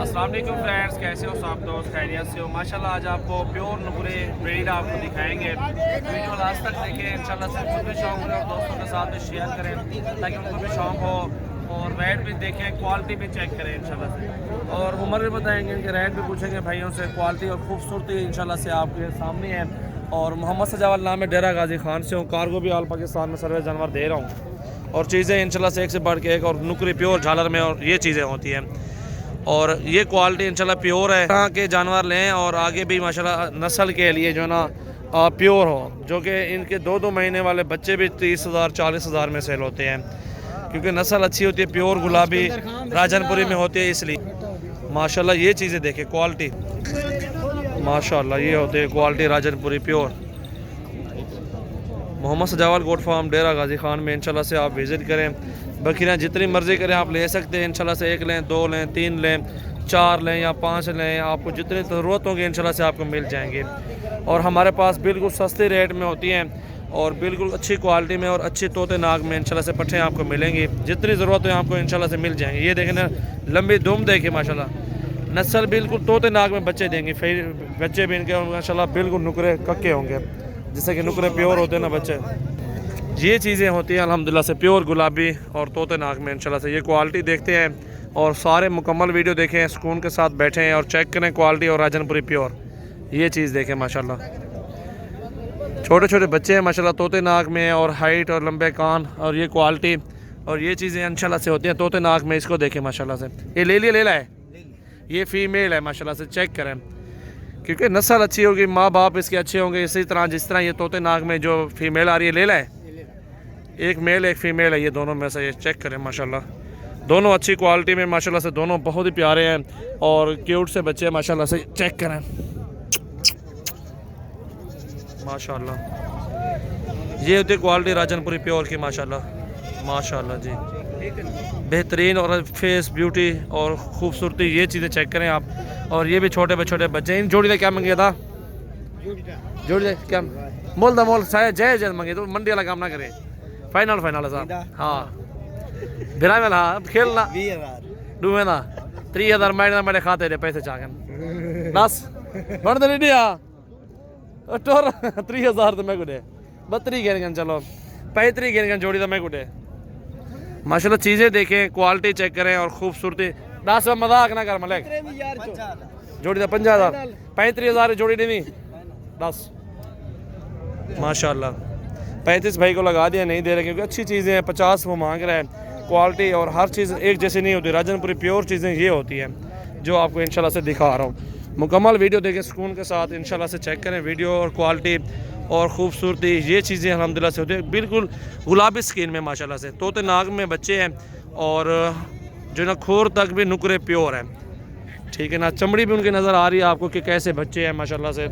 अस्सलाम वालेकुम फ्रेंड्स, कैसे हो सब दोस्त? खैरियत से हो? माशाल्लाह आज आपको प्योर नुकरे ब्रीड आपको दिखाएंगे। वीडियो लास्ट तक देखें इंशाल्लाह से खुद भी शौक हो और दोस्तों के साथ भी शेयर करें ताकि उनको भी शौक हो और रेट भी देखें, क्वालिटी भी चेक करें इंशाल्लाह से, और उम्र भी बताएंगे, इनके रेट भी पूछेंगे भाइयों से। क्वालिटी और खूबसूरती इंशाल्लाह से आपके सामने है। और मोहम्मद सजावल नाम है, डेरा गाजी खान से हूँ। कार्गो भी ऑल पाकिस्तान में सर्विस जानवर दे रहा हूँ और चीज़ें इंशाल्लाह से एक से बढ़ के एक, और नुकरी प्योर झालर में और ये चीज़ें होती हैं और ये क्वालिटी इंशाल्लाह प्योर है। तरह के जानवर लें और आगे भी माशाल्लाह नस्ल के लिए जो है ना प्योर हो, जो कि इनके 2-2 महीने वाले बच्चे भी 30,000 40,000 में सेल होते हैं, क्योंकि नस्ल अच्छी होती है। प्योर गुलाबी राजनपुरी में होती है, इसलिए माशाल्लाह ये चीज़ें देखें क्वालिटी माशाल्लाह ये होते हैं क्वालिटी राजनपुरी प्योर। मोहम्मद सजावल गोट फार्म डेरा गाजी खान में इंशाल्लाह से आप विज़िट करें। बकरियाँ जितनी मर्ज़ी करें आप ले सकते हैं इंशाल्लाह से। 1 लें, 2 लें, 3 लें, 4 लें या 5 लें, आपको जितनी ज़रूरत होगी इंशाल्लाह से आपको मिल जाएंगे। और हमारे पास बिल्कुल सस्ते रेट में होती हैं और बिल्कुल अच्छी क्वालिटी में और अच्छी तोते नाग में इंशाल्लाह से पट्ठे आपको मिलेंगी। जितनी ज़रूरत है आपको इंशाल्लाह से मिल जाएंगे। ये देखें ना, लंबी दुम देखिए माशाल्लाह, नस्ल बिल्कुल तोते नाग में बच्चे देंगे। फिर बच्चे भी इनके माशाल्लाह बिल्कुल नुकरे कक्के होंगे, जैसे कि नुकरे प्योर होते हैं ना बच्चे। ये चीज़ें होती हैं अल्हम्दुलिल्लाह से प्योर गुलाबी और तोते नाग में इंशाल्लाह से। ये क्वालिटी देखते हैं और सारे मुकम्मल वीडियो देखें, सुकून के साथ बैठें और चेक करें क्वालिटी और राजनपुरी प्योर। ये चीज़ देखें माशाल्लाह, छोटे छोटे बच्चे हैं माशाल्लाह तोते नाग में, और हाइट और लंबे कान, और ये क्वालिटी और ये चीज़ें इंशाल्लाह से होती हैं तोते नाग में। इसको देखें माशाल्लाह से। ये ले ला है, ये फ़ीमेल है माशाल्लाह से, चेक करें, क्योंकि नस्ल अच्छी होगी, माँ बाप इसके अच्छे होंगे। इसी तरह जिस तरह ये तोते नाग में जो फीमेल आ रही है, ले ला है, एक मेल एक फ़ीमेल है, ये दोनों में से। ये चेक करें माशाल्लाह, दोनों अच्छी क्वालिटी में माशाल्लाह से, दोनों बहुत ही प्यारे हैं और क्यूट से बच्चे हैं माशाल्लाह से। चेक करें माशाल्लाह, ये होती है क्वालिटी राजनपुरी प्योर की माशाल्लाह। माशाल्लाह जी, बेहतरीन और फेस ब्यूटी और खूबसूरती, ये चीज़ें चेक करें आप। और ये भी छोटे बच्चे। इन जोड़ी का क्या मंगे था? जोड़ी दे क्या मोल दा मोल शायद जय मंगे, तो मंडी वाला काम ना करे। फाइनल साहब, हाँ बिना में हाँ खेलना 3,000 मेरे खाते दे पैसे चाहन 10 बन दे नहीं आ टोर 3,000 तो मैं गुडे 32 गेन चलो 35 गेन जोड़ी तो मैं गुडे माशाल्लाह। चीज़ें देखें, क्वालिटी चेक करें और खूबसूरती। 10 मजाक ना कर मलिक, जोड़ी तो 50,000 35,000 जोड़ी नहीं 10 माशाल्लाह। 35 भाई को लगा दिया, नहीं दे रहे क्योंकि अच्छी चीज़ें हैं। 50 वो मांग रहे हैं। क्वालिटी और हर चीज़ एक जैसी नहीं होती। राजनपुरी प्योर चीज़ें ये होती हैं जो आपको इंशाल्लाह से दिखा रहा हूँ। मुकम्मल वीडियो देखें सुकून के साथ इंशाल्लाह से, चेक करें वीडियो और क्वालिटी और ख़ूबसूरती। ये चीज़ें अल्हम्दुलिल्लाह से होती है बिल्कुल गुलाबी स्किन में माशाल्लाह से। तोते नाग में बच्चे हैं और जो ना खोर तक भी नुकरे प्योर हैं, ठीक है ना। चमड़ी भी उनकी नज़र आ रही है आपको कि कैसे बच्चे हैं माशाल्लाह से।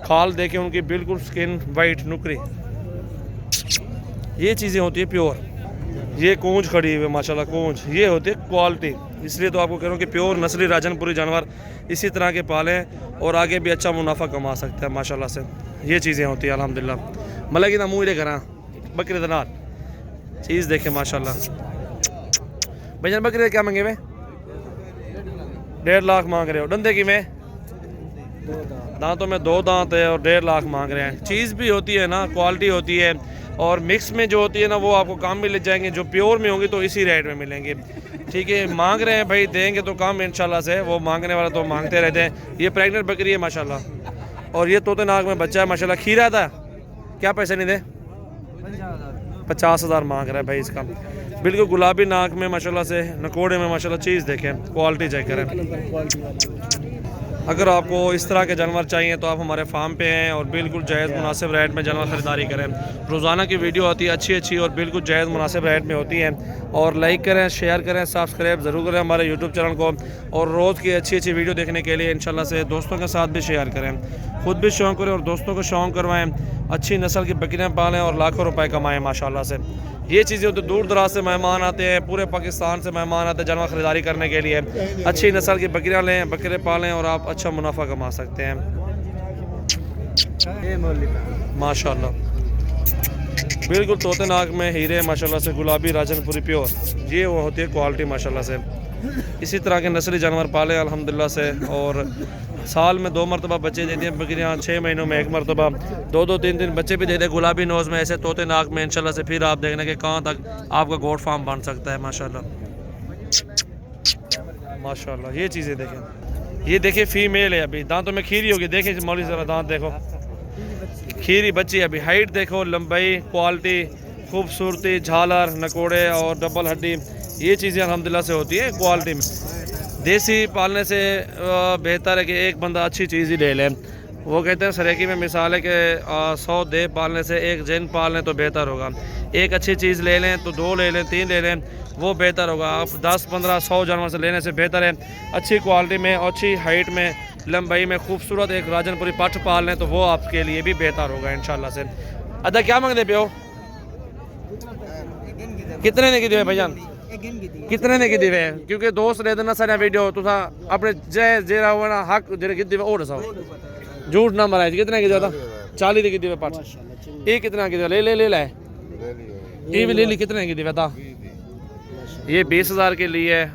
खाल देखें उनकी, बिल्कुल स्किन वाइट नुकरी। ये चीज़ें होती है प्योर। ये कूंज खड़ी हुई है माशाल्लाह, कूंज, ये होती है क्वालिटी। इसलिए तो आपको कह रहा हूँ कि प्योर नस्ली राजनपुरी जानवर इसी तरह के पालें और आगे भी अच्छा मुनाफा कमा सकते हैं माशाल्लाह से। ये चीज़ें होती हैं अल्हम्दुलिल्लाह। मतलब कि ना मुँह करा बकरे दनार चीज़ देखें माशाल्लाह। भैया बकरे क्या मांगे वे? 1.5 लाख मांग रहे हो। डंदे की में दांतों में 2 दांत है और 1.5 लाख मांग रहे हैं। चीज़ भी होती है ना, क्वालिटी होती है, और मिक्स में जो होती है ना वो आपको काम में ले जाएंगे। जो प्योर में होंगी तो इसी रेट में मिलेंगे, ठीक है। मांग रहे हैं भाई, देंगे तो काम इंशाल्लाह से। वो मांगने वाला तो मांगते रहते हैं। ये प्रेग्नेंट बकरी है माशाल्लाह, और ये तोते नाग में बच्चा है माशाल्लाह। खीरा था, क्या पैसे नहीं दे? 50,000 मांग रहा है भाई इसका। बिल्कुल गुलाबी नाक में माशाल्लाह से, नकोड़े में माशाल्लाह। चीज़ देखें, क्वालिटी चेक करें। अगर आपको इस तरह के जानवर चाहिए तो आप हमारे फार्म पे हैं और बिल्कुल जायज़ मुनासिब रेट में जानवर ख़रीदारी करें। रोज़ाना की वीडियो आती है अच्छी और बिल्कुल जायज़ मुनासिब रेट में होती है। और लाइक करें, शेयर करें, सब्सक्राइब ज़रूर करें हमारे यूट्यूब चैनल को। और रोज़ की अच्छी वीडियो देखने के लिए इंशाल्लाह से दोस्तों के साथ भी शेयर करें। ख़ुद भी शौक़ करें और दोस्तों को शौक़ करवाएँ। अच्छी नस्ल की बकरियाँ पालें और लाखों रुपए कमाएँ माशाल्लाह से। ये चीज़ें होती, दूर दराज से मेहमान आते हैं, पूरे पाकिस्तान से मेहमान आते हैं जानवर ख़रीदारी करने के लिए। अच्छी नस्ल की बकरियाँ लें, बकरे पालें और आप अच्छा मुनाफा कमा सकते हैं माशाल्लाह। बिल्कुल तोते नाग में हीरे माशाल्लाह से, गुलाबी राजनपुरी प्योर, ये वो होती है क्वालिटी माशाल्लाह से। इसी तरह के नस्ली जानवर पाले अल्हम्दुलिल्लाह से। और साल में 2 मरतबा बच्चे देती हैं बकरियाँ, 6 महीनों में 1 मरतबा, 2-2 3-3 बच्चे भी देते हैं गुलाबी नोज़ में, ऐसे तोते नाक में। इंशाल्लाह से फिर आप देखना कि कहाँ तक आपका गोट फार्म बन सकता है। माशाल्लाह माशाल्लाह। ये चीज़ें देखें, ये देखिए फीमेल है, अभी दांतों में खीरी होगी। देखें मौली ज़रा दांत देखो, खीरी बच्ची अभी। हाइट देखो, लंबाई, क्वालिटी, खूबसूरती, झालर, नकोड़े और डबल हड्डी, ये चीज़ें अल्हम्दुलिल्लाह से होती है क्वालिटी में। देसी पालने से बेहतर है कि एक बंदा अच्छी चीज़ ही ले ले। वो कहते हैं सरेकी में मिसाल है कि 100 देव पालने से एक जैन पाल लें तो बेहतर होगा। एक अच्छी चीज़ ले लें तो 2 ले लें, 3 ले लें, वो बेहतर होगा। आप 10-15-100 जानवर से लेने से बेहतर है अच्छी क्वालिटी में, अच्छी हाइट में, लंबाई में, खूबसूरत एक राजनपुरी पठ पाल लें तो वो आपके लिए भी बेहतर होगा इंशाल्लाह से। अदा क्या मांगते पे हो? कितने ने की दिए भाईजान? कितने ने की दिए? क्योंकि दोस्त ले देना सारे वीडियो तुसा अपने जय जेरा वाला हक जेरे की दिए और दसाओ, झूठ ना मराए। कितने की दिया? 40 की दिए पठ। ये कितना की दिया? ले ले ले ले ये भी ले ली। कितने की दिया था? ये 20,000 के लिए है,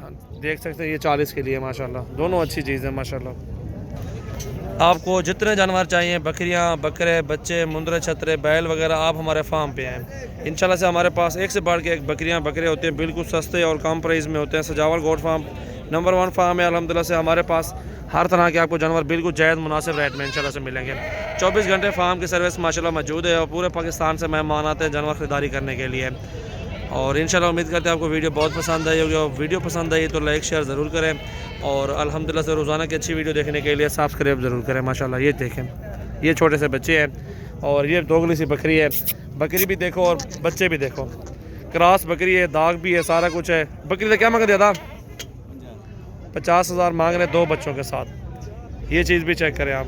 देख सकते हैं। ये 40 के लिए माशाल्लाह। दोनों अच्छी चीज़ है माशाल्लाह। आपको जितने जानवर चाहिए, बकरियां, बकरे, बच्चे, मुंदरे, छतरे, बैल वगैरह, आप हमारे फार्म पे आएँ इंशाल्लाह से। हमारे पास एक से बढ़ के एक बकरियां, बकरे होते हैं, बिल्कुल सस्ते और कम प्राइस में होते हैं। सजावल गोट फार्म नंबर 1 फार्म है अल्हम्दुलिल्लाह से। हमारे पास हर तरह के आपको जानवर बिल्कुल जायज़ मुनासिब रेट में इंशाल्लाह से मिलेंगे। 24 घंटे फार्म की सर्विस माशाल्लाह मौजूद है और पूरे पाकिस्तान से मेहमान आते हैं जानवर ख़रीदारी करने के लिए। और इंशाल्लाह उम्मीद करते हैं आपको वीडियो बहुत पसंद आई होगी। और वीडियो पसंद आई तो लाइक शेयर ज़रूर करें और अल्हम्दुलिल्लाह से रोज़ाना की अच्छी वीडियो देखने के लिए सब्सक्राइब ज़रूर करें माशाल्लाह। ये देखें, ये छोटे से बच्चे हैं और ये दोगली सी बकरी है। बकरी भी देखो और बच्चे भी देखो, क्रॉस बकरी है, दाग भी है, सारा कुछ है। बकरी का क्या मांग दिया था? 50,000 मांग रहे 2 बच्चों के साथ। ये चीज़ भी चेक करें आप।